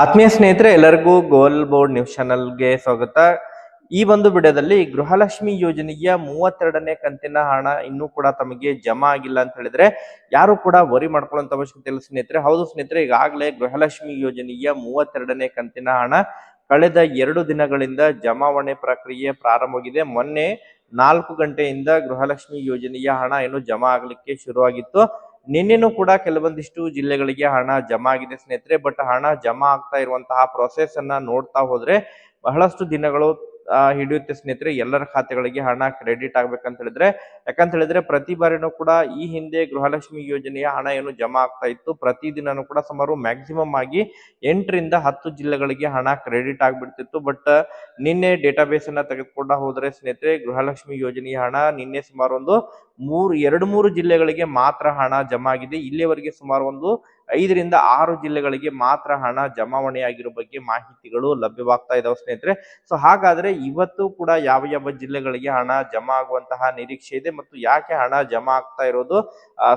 ಆತ್ಮೀಯ ಸ್ನೇಹಿತರೆ, ಎಲ್ಲರಿಗೂ ಗೋಲ್ ಬೋರ್ಡ್ ನ್ಯೂಸ್ ಚಾನಲ್ಗೆ ಸ್ವಾಗತ. ಈ ಒಂದು ವಿಡಿಯೋದಲ್ಲಿ ಗೃಹಲಕ್ಷ್ಮಿ ಯೋಜನೆಯ 32ನೇ ಕಂತಿನ ಹಣ ಇನ್ನೂ ಕೂಡ ತಮಗೆ ಜಮಾ ಆಗಿಲ್ಲ ಅಂತ ಹೇಳಿದ್ರೆ ಯಾರು ಕೂಡ ವರಿ ಮಾಡ್ಕೊಳ್ಳುವಂತ ಅವಶ್ಯಕತೆ ಇಲ್ಲ ಸ್ನೇಹಿತರೆ. ಹೌದು ಸ್ನೇಹಿತರೆ, ಈಗಾಗಲೇ ಗೃಹಲಕ್ಷ್ಮಿ ಯೋಜನೆಯ 32ನೇ ಕಂತಿನ ಹಣ ಕಳೆದ 2 ದಿನಗಳಿಂದ ಜಮಾವಣೆ ಪ್ರಕ್ರಿಯೆ ಪ್ರಾರಂಭವಾಗಿದೆ. ಮೊನ್ನೆ 4 ಗಂಟೆಯಿಂದ ಗೃಹಲಕ್ಷ್ಮಿ ಯೋಜನೆಯ ಹಣ ಏನು ಜಮಾ ಆಗ್ಲಿಕ್ಕೆ ಶುರುವಾಗಿತ್ತು. ನಿನ್ನೆನೂ ಕೂಡ ಕೆಲವೊಂದಿಷ್ಟು ಜಿಲ್ಲೆಗಳಿಗೆ ಹಣ ಜಮಾ ಆಗಿದೆ ಸ್ನೇಹಿತರೆ. ಬಟ್ ಹಣ ಜಮಾ ಆಗ್ತಾ ಇರುವಂತಹ ಪ್ರೊಸೆಸ್ ಅನ್ನ ನೋಡ್ತಾ ಹೋದ್ರೆ ಬಹಳಷ್ಟು ದಿನಗಳು ಹಿಡಿಯುತ್ತೆ ಸ್ನೇಹಿತರೆ. ಎಲ್ಲರ ಖಾತೆಗಳಿಗೆ ಹಣ ಕ್ರೆಡಿಟ್ ಆಗ್ಬೇಕಂತ ಹೇಳಿದ್ರೆ, ಯಾಕಂತ ಹೇಳಿದ್ರೆ ಪ್ರತಿ ಬಾರಿನೂ ಕೂಡ ಈ ಹಿಂದೆ ಗೃಹಲಕ್ಷ್ಮಿ ಯೋಜನೆಯ ಹಣ ಏನು ಜಮಾ ಆಗ್ತಾ ಇತ್ತು, ಪ್ರತಿ ದಿನನೂ ಕೂಡ ಸುಮಾರು ಮ್ಯಾಕ್ಸಿಮಮ್ ಆಗಿ 8 ರಿಂದ 10 ಜಿಲ್ಲೆಗಳಿಗೆ ಹಣ ಕ್ರೆಡಿಟ್ ಆಗ್ಬಿಡ್ತಿತ್ತು. ಬಟ್ ನಿನ್ನೆ ಡೇಟಾಬೇಸ್ ಅನ್ನ ತೆಗೆದುಕೊಂಡ ಹೋದ್ರೆ ಸ್ನೇಹಿತರೆ, ಗೃಹಲಕ್ಷ್ಮಿ ಯೋಜನೆಯ ಹಣ ನಿನ್ನೆ ಸುಮಾರು ಒಂದು 2-3 ಜಿಲ್ಲೆಗಳಿಗೆ ಮಾತ್ರ ಹಣ ಜಮಾ ಆಗಿದೆ. ಇಲ್ಲಿಯವರೆಗೆ ಸುಮಾರು ಒಂದು 5 ರಿಂದ 6 ಜಿಲ್ಲೆಗಳಿಗೆ ಮಾತ್ರ ಹಣ ಜಮಾವಣೆ ಆಗಿರೋ ಬಗ್ಗೆ ಮಾಹಿತಿಗಳು ಲಭ್ಯವಾಗ್ತಾ ಇದಾವೆ ಸ್ನೇಹಿತರೆ. ಸೊ ಹಾಗಾದ್ರೆ ಇವತ್ತು ಕೂಡ ಯಾವ ಯಾವ ಜಿಲ್ಲೆಗಳಿಗೆ ಹಣ ಜಮಾ ಆಗುವಂತಹ ನಿರೀಕ್ಷೆ ಇದೆ ಮತ್ತು ಯಾಕೆ ಹಣ ಜಮಾ ಆಗ್ತಾ ಇರೋದು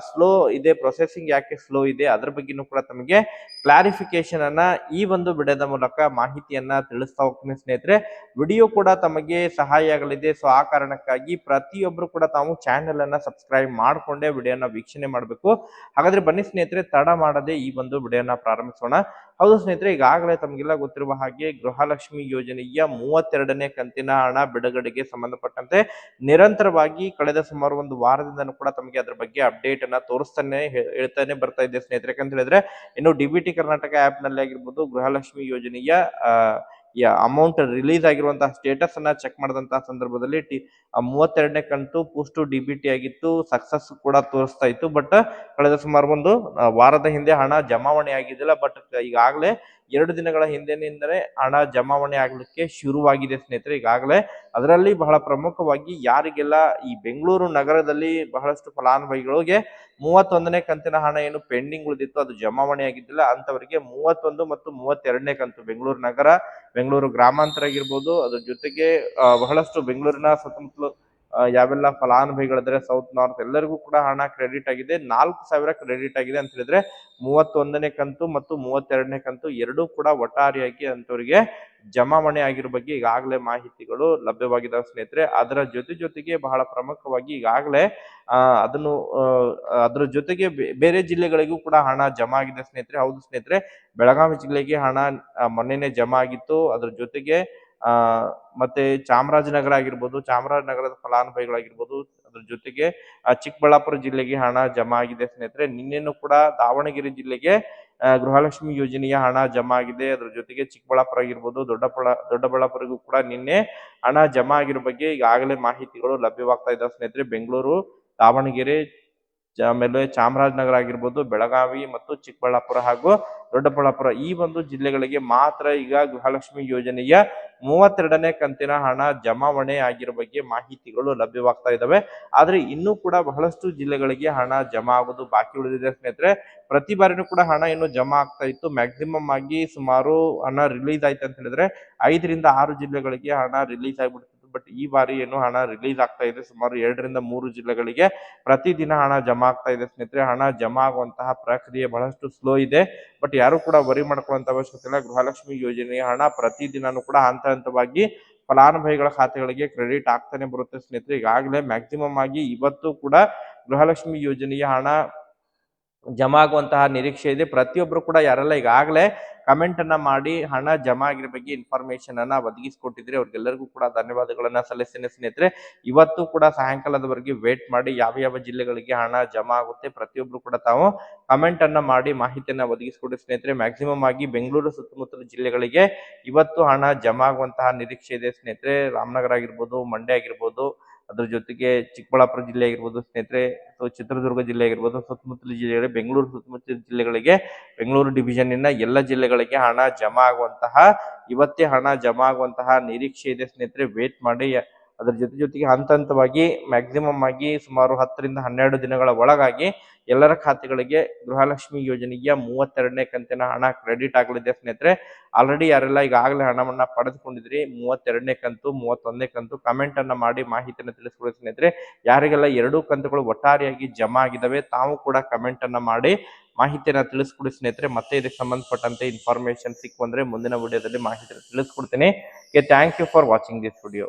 ಸ್ಲೋ ಇದೆ, ಪ್ರೊಸೆಸಿಂಗ್ ಯಾಕೆ ಸ್ಲೋ ಇದೆ, ಅದ್ರ ಬಗ್ಗೆನೂ ಕೂಡ ತಮಗೆ ಕ್ಲಾರಿಫಿಕೇಶನ್ ಅನ್ನ ಈ ಒಂದು ವಿಡಿಯೋದ ಮೂಲಕ ಮಾಹಿತಿಯನ್ನ ತಿಳಿಸ್ತಾ ಹೋಗ್ತೀನಿ ಸ್ನೇಹಿತರೆ. ವಿಡಿಯೋ ಕೂಡ ತಮಗೆ ಸಹಾಯ ಆಗಲಿದೆ. ಸೊ ಆ ಕಾರಣಕ್ಕಾಗಿ ಪ್ರತಿಯೊಬ್ರು ಕೂಡ ತಾವು ಚಾನೆಲ್ ಅನ್ನ ಸಬ್ಸ್ಕ್ರೈಬ್ ಮಾಡ್ಕೊಂಡೇ ವಿಡಿಯೋನ ವೀಕ್ಷಣೆ ಮಾಡಬೇಕು. ಹಾಗಾದ್ರೆ ಬನ್ನಿ ಸ್ನೇಹಿತರೆ, ತಡ ಮಾಡದೆ ಈ ಒಂದು ವಿಡಿಯೋನ ಪ್ರಾರಂಭಿಸೋಣ. ಹೌದು ಸ್ನೇಹಿತರೆ, ಈಗಾಗಲೇ ತಮಗೆಲ್ಲ ಗೊತ್ತಿರುವ ಹಾಗೆ ಗೃಹಲಕ್ಷ್ಮಿ ಯೋಜನೆಯ 32ನೇ ಕಂತಿನ ಹಣ ಬಿಡುಗಡೆಗೆ ಸಂಬಂಧಪಟ್ಟಂತೆ ನಿರಂತರವಾಗಿ ಕಳೆದ ಸುಮಾರು ಒಂದು ವಾರದಿಂದನೂ ಕೂಡ ತಮಗೆ ಅದ್ರ ಬಗ್ಗೆ ಅಪ್ಡೇಟ್ ಅನ್ನ ತೋರಿಸ್ತಾನೆ ಹೇಳ್ತಾನೆ ಬರ್ತಾ ಇದೆ ಸ್ನೇಹಿತರೆ. ಯಾಕಂತ ಹೇಳಿದ್ರೆ ಇನ್ನು ಡಿಬಿಟಿ ಕರ್ನಾಟಕ ಆಪ್ ನಲ್ಲಿ ಆಗಿರ್ಬೋದು, ಗೃಹಲಕ್ಷ್ಮಿ ಯೋಜನೆಯ ಅಮೌಂಟ್ ರಿಲೀಸ್ ಆಗಿರುವಂತಹ ಸ್ಟೇಟಸ್ ಅನ್ನ ಚೆಕ್ ಮಾಡಿದಂತಹ ಸಂದರ್ಭದಲ್ಲಿ 32ನೇ ಕಂತು ಪೋಸ್ಟ್ ಡಿಬಿಟಿ ಆಗಿತ್ತು, ಸಕ್ಸಸ್ ಕೂಡ ತೋರಿಸ್ತಾ ಇತ್ತು. ಬಟ್ ಕಳೆದ ಸುಮಾರು ಒಂದು ವಾರದ ಹಿಂದೆ ಹಣ ಜಮಾವಣೆ ಆಗಿದ್ದಿಲ್ಲ. ಬಟ್ ಈಗಾಗಲೇ 2 ದಿನಗಳ ಹಿಂದೆನಿಂದಲೇ ಹಣ ಜಮಾವಣೆ ಆಗ್ಲಿಕ್ಕೆ ಶುರುವಾಗಿದೆ ಸ್ನೇಹಿತರೆ. ಈಗಾಗಲೇ ಅದರಲ್ಲಿ ಬಹಳ ಪ್ರಮುಖವಾಗಿ ಯಾರಿಗೆಲ್ಲ ಈ ಬೆಂಗಳೂರು ನಗರದಲ್ಲಿ ಬಹಳಷ್ಟು ಫಲಾನುಭವಿಗಳಿಗೆ 31ನೇ ಕಂತಿನ ಹಣ ಏನು ಪೆಂಡಿಂಗ್ ಉಳಿದಿತ್ತು, ಅದು ಜಮಾವಣೆ ಆಗಿದ್ದಿಲ್ಲ, ಅಂತವರಿಗೆ 31 ಮತ್ತು 32ನೇ ಕಂತು ಬೆಂಗಳೂರು ನಗರ, ಬೆಂಗಳೂರು ಗ್ರಾಮಾಂತರ ಆಗಿರ್ಬೋದು, ಅದ್ರ ಜೊತೆಗೆ ಬಹಳಷ್ಟು ಬೆಂಗಳೂರಿನ ಸುತ್ತಮುತ್ತಲು ಯಾವೆಲ್ಲ ಫಲಾನುಭವಿಗಳಿದ್ರೆ ಸೌತ್ ನಾರ್ತ್ ಎಲ್ಲರಿಗೂ ಕೂಡ ಹಣ ಕ್ರೆಡಿಟ್ ಆಗಿದೆ. 4,000 ಕ್ರೆಡಿಟ್ ಆಗಿದೆ ಅಂತ ಹೇಳಿದ್ರೆ 31ನೇ ಕಂತು ಮತ್ತು 32ನೇ ಕಂತು ಎರಡೂ ಕೂಡ ಒಟ್ಟಾರೆಯಾಗಿ ಅಂತವರಿಗೆ ಜಮಾವಣೆ ಆಗಿರೋ ಬಗ್ಗೆ ಈಗಾಗಲೇ ಮಾಹಿತಿಗಳು ಲಭ್ಯವಾಗಿದ್ದಾವೆ ಸ್ನೇಹಿತರೆ. ಅದರ ಜೊತೆಗೆ ಬಹಳ ಪ್ರಮುಖವಾಗಿ ಈಗಾಗಲೇ ಅದನ್ನು ಅದ್ರ ಜೊತೆಗೆ ಬೇರೆ ಜಿಲ್ಲೆಗಳಿಗೂ ಕೂಡ ಹಣ ಜಮಾ ಆಗಿದೆ ಸ್ನೇಹಿತರೆ. ಹೌದು ಸ್ನೇಹಿತರೆ, ಬೆಳಗಾವಿ ಜಿಲ್ಲೆಗೆ ಹಣ ಮೊನ್ನೆನೆ ಜಮಾ ಆಗಿತ್ತು. ಅದ್ರ ಜೊತೆಗೆ ಮತ್ತೆ ಚಾಮರಾಜನಗರ ಆಗಿರ್ಬೋದು, ಚಾಮರಾಜನಗರದ ಫಲಾನುಭವಿಗಳಾಗಿರ್ಬೋದು, ಅದ್ರ ಜೊತೆಗೆ ಚಿಕ್ಕಬಳ್ಳಾಪುರ ಜಿಲ್ಲೆಗೆ ಹಣ ಜಮಾ ಆಗಿದೆ ಸ್ನೇಹಿತರೆ. ನಿನ್ನೆನೂ ಕೂಡ ದಾವಣಗೆರೆ ಜಿಲ್ಲೆಗೆ ಗೃಹಲಕ್ಷ್ಮಿ ಯೋಜನೆಯ ಹಣ ಜಮಾ ಆಗಿದೆ. ಅದ್ರ ಜೊತೆಗೆ ಚಿಕ್ಕಬಳ್ಳಾಪುರ ಆಗಿರ್ಬೋದು, ದೊಡ್ಡಬಳ್ಳಾಪುರಗೂ ಕೂಡ ನಿನ್ನೆ ಹಣ ಜಮಾ ಆಗಿರೋ ಬಗ್ಗೆ ಈಗಾಗಲೇ ಮಾಹಿತಿಗಳು ಲಭ್ಯವಾಗ್ತಾ ಇದ್ದಾವೆ ಸ್ನೇಹಿತರೆ. ಬೆಂಗಳೂರು, ದಾವಣಗೆರೆ, ಆಮೇಲೆ ಚಾಮರಾಜನಗರ ಆಗಿರ್ಬೋದು, ಬೆಳಗಾವಿ ಮತ್ತು ಚಿಕ್ಕಬಳ್ಳಾಪುರ ಹಾಗೂ ದೊಡ್ಡಬಳ್ಳಾಪುರ ಈ ಒಂದು ಜಿಲ್ಲೆಗಳಿಗೆ ಮಾತ್ರ ಈಗ ಗೃಹಲಕ್ಷ್ಮಿ ಯೋಜನೆಯ 32ನೇ ಕಂತಿನ ಹಣ ಜಮಾವಣೆ ಆಗಿರೋ ಬಗ್ಗೆ ಮಾಹಿತಿಗಳು ಲಭ್ಯವಾಗ್ತಾ ಇದಾವೆ. ಆದ್ರೆ ಇನ್ನೂ ಕೂಡ ಬಹಳಷ್ಟು ಜಿಲ್ಲೆಗಳಿಗೆ ಹಣ ಜಮಾ ಆಗೋದು ಬಾಕಿ ಉಳಿದಿದೆ ಸ್ನೇಹಿತರೆ. ಪ್ರತಿ ಬಾರಿನೂ ಕೂಡ ಹಣ ಏನು ಜಮಾ ಆಗ್ತಾ ಇತ್ತು, ಮ್ಯಾಕ್ಸಿಮಮ್ ಆಗಿ ಸುಮಾರು ಹಣ ರಿಲೀಸ್ ಆಯ್ತು ಅಂತ ಹೇಳಿದ್ರೆ 5 ರಿಂದ 6 ಜಿಲ್ಲೆಗಳಿಗೆ ಹಣ ರಿಲೀಸ್ ಆಗ್ಬಿಡ್ತಿತ್ತು. ಬಟ್ ಈ ಬಾರಿ ಏನು ಹಣ ರಿಲೀಸ್ ಆಗ್ತಾ ಇದೆ ಸುಮಾರು 2 ರಿಂದ 3 ಜಿಲ್ಲೆಗಳಿಗೆ ಪ್ರತಿದಿನ ಹಣ ಜಮಾ ಆಗ್ತಾ ಇದೆ ಸ್ನೇಹಿತರೆ. ಹಣ ಜಮಾ ಆಗುವಂತಹ ಪ್ರಕ್ರಿಯೆ ಬಹಳಷ್ಟು ಸ್ಲೋ ಇದೆ. ಬಟ್ ಯಾರು ಕೂಡ ವರಿ ಮಾಡ್ಕೊಳ್ಳುವಂತ ಅವಶ್ಯಕತೆ ಇಲ್ಲ. ಗೃಹಲಕ್ಷ್ಮಿ ಯೋಜನೆಯ ಹಣ ಪ್ರತಿದಿನನೂ ಕೂಡ ಹಂತವಾಗಿ ಫಲಾನುಭವಿಗಳ ಖಾತೆಗಳಿಗೆ ಕ್ರೆಡಿಟ್ ಆಗ್ತಾನೆ ಬರುತ್ತೆ ಸ್ನೇಹಿತರೆ. ಈಗಾಗಲೇ ಮ್ಯಾಕ್ಸಿಮಮ್ ಆಗಿ ಇವತ್ತು ಕೂಡ ಗೃಹಲಕ್ಷ್ಮಿ ಯೋಜನೆಯ ಹಣ ಜಮಾ ಆಗುವಂತಹ ನಿರೀಕ್ಷೆ ಇದೆ. ಪ್ರತಿಯೊಬ್ರು ಕೂಡ ಯಾರೆಲ್ಲ ಈಗಾಗಲೇ ಕಮೆಂಟ್ ಅನ್ನ ಮಾಡಿ ಹಣ ಜಮಾ ಆಗಿರೋ ಬಗ್ಗೆ ಇನ್ಫಾರ್ಮೇಶನ್ ಅನ್ನ ಒದಗಿಸಿಕೊಟ್ಟಿದ್ರೆ ಅವ್ರಿಗೆಲ್ಲರಿಗೂ ಕೂಡ ಧನ್ಯವಾದಗಳನ್ನ ಸಲ್ಲಿಸ್ತೇನೆ ಸ್ನೇಹಿತರೆ. ಇವತ್ತು ಕೂಡ ಸಾಯಂಕಾಲದವರೆಗೆ ವೇಟ್ ಮಾಡಿ ಯಾವ ಯಾವ ಜಿಲ್ಲೆಗಳಿಗೆ ಹಣ ಜಮಾ ಆಗುತ್ತೆ ಪ್ರತಿಯೊಬ್ರು ಕೂಡ ತಾವು ಕಮೆಂಟ್ ಅನ್ನ ಮಾಡಿ ಮಾಹಿತಿಯನ್ನ ಒದಗಿಸಿಕೊಡಿ ಸ್ನೇಹಿತರೆ. ಮ್ಯಾಕ್ಸಿಮಮ್ ಆಗಿ ಬೆಂಗಳೂರು ಸುತ್ತಮುತ್ತಲ ಜಿಲ್ಲೆಗಳಿಗೆ ಇವತ್ತು ಹಣ ಜಮಾ ಆಗುವಂತಹ ನಿರೀಕ್ಷೆ ಇದೆ ಸ್ನೇಹಿತರೆ. ರಾಮನಗರ ಆಗಿರ್ಬೋದು, ಮಂಡ್ಯ ಆಗಿರ್ಬೋದು, ಅದ್ರ ಜೊತೆಗೆ ಚಿಕ್ಕಬಳ್ಳಾಪುರ ಜಿಲ್ಲೆ ಆಗಿರ್ಬೋದು ಸ್ನೇಹಿತರೆ, ಚಿತ್ರದುರ್ಗ ಜಿಲ್ಲೆ ಆಗಿರ್ಬೋದು, ಸುತ್ತಮುತ್ತಲ ಜಿಲ್ಲೆಗಳಿಗೆ, ಬೆಂಗಳೂರು ಸುತ್ತಮುತ್ತಲ ಜಿಲ್ಲೆಗಳಿಗೆ, ಬೆಂಗಳೂರು ಡಿವಿಷನ್ ಇನ ಎಲ್ಲ ಜಿಲ್ಲೆಗಳಿಗೆ ಹಣ ಜಮಾ ಆಗುವಂತಹ ಇವತ್ತೇ ಹಣ ಜಮಾ ಆಗುವಂತಹ ನಿರೀಕ್ಷೆ ಇದೆ ಸ್ನೇಹಿತರೆ. ವೇಟ್ ಮಾಡಿ. ಅದ್ರ ಜೊತೆಗೆ ಹಂತ ಹಂತವಾಗಿ ಮ್ಯಾಕ್ಸಿಮಮ್ ಆಗಿ ಸುಮಾರು 10ರಿಂದ 12 ದಿನಗಳ ಒಳಗಾಗಿ ಎಲ್ಲರ ಖಾತೆಗಳಿಗೆ ಗೃಹಲಕ್ಷ್ಮಿ ಯೋಜನೆಯ 32ನೇ ಕಂತಿನ ಹಣ ಕ್ರೆಡಿಟ್ ಆಗಲಿದೆ ಸ್ನೇಹಿತರೆ. ಆಲ್ರೆಡಿ ಯಾರೆಲ್ಲ ಈಗಾಗಲೇ ಹಣವನ್ನ ಪಡೆದುಕೊಂಡಿದ್ರಿ 32ನೇ ಕಂತು 31ನೇ ಕಂತು ಕಮೆಂಟ್ ಅನ್ನ ಮಾಡಿ ಮಾಹಿತಿಯನ್ನು ತಿಳಿಸ್ಕೊಡಿ ಸ್ನೇಹಿತರೆ. ಯಾರಿಗೆಲ್ಲ 2 ಕಂತುಗಳು ಒಟ್ಟಾರೆಯಾಗಿ ಜಮಾ ಆಗಿದ್ದಾವೆ ತಾವು ಕೂಡ ಕಮೆಂಟ್ ಅನ್ನ ಮಾಡಿ ಮಾಹಿತಿಯನ್ನ ತಿಳಿಸ್ಕೊಡಿ ಸ್ನೇಹಿತರೆ. ಮತ್ತೆ ಇದಕ್ಕೆ ಸಂಬಂಧಪಟ್ಟಂತೆ ಇನ್ಫಾರ್ಮೇಶನ್ ಸಿಕ್ಕು ಅಂದ್ರೆ ಮುಂದಿನ ವಿಡಿಯೋದಲ್ಲಿ ಮಾಹಿತಿ ತಿಳಿಸ್ಕೊಡ್ತೀನಿ. Thank you for watching this video.